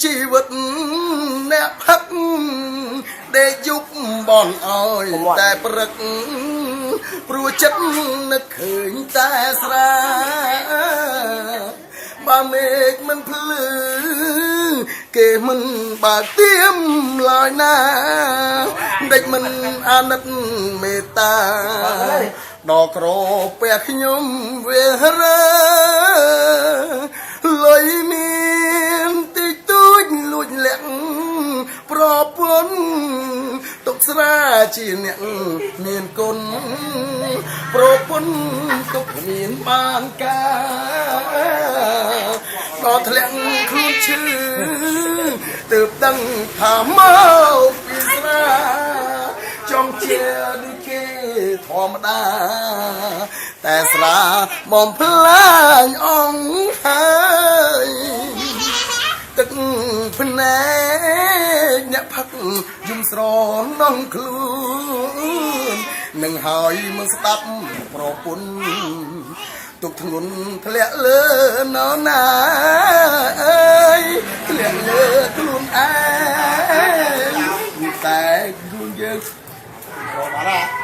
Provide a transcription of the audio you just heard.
ជីវិតអ្នកផឹកដេកយប់បងអើយតែព្រឹកព្រោះចិត្តនឹកឃើញតែស្រាបើមេឃមិនភ្លឺគេមិនបើកទៀមឡើយណាដេចមិនអាណិតមេត្តាដល់ក្រពះខ្ញុំវារើលុយមានតិចតួចលួចលាក់ប្រពន្ធទុកស្រាជាអ្នកមានគុណប្រពន្ធទុកមានបានការដល់ធ្លាក់ខ្លួនឈឺទើបដឹងថាមកពីស្រាចង់ជាដូចគេធម្មតាតែស្រាបំផ្លាញអង្គហើយទឹកភ្នែកអ្នកផឹកយំស្រនងខ្លួននឹងហើយមកស្ដាប់ប្រពន្ធទុកធ្ងន់ធ្លាក់លើនរណាអើយធ្លាក់លើខ្លួនឯងតែខ្លួនយើងរកបាត់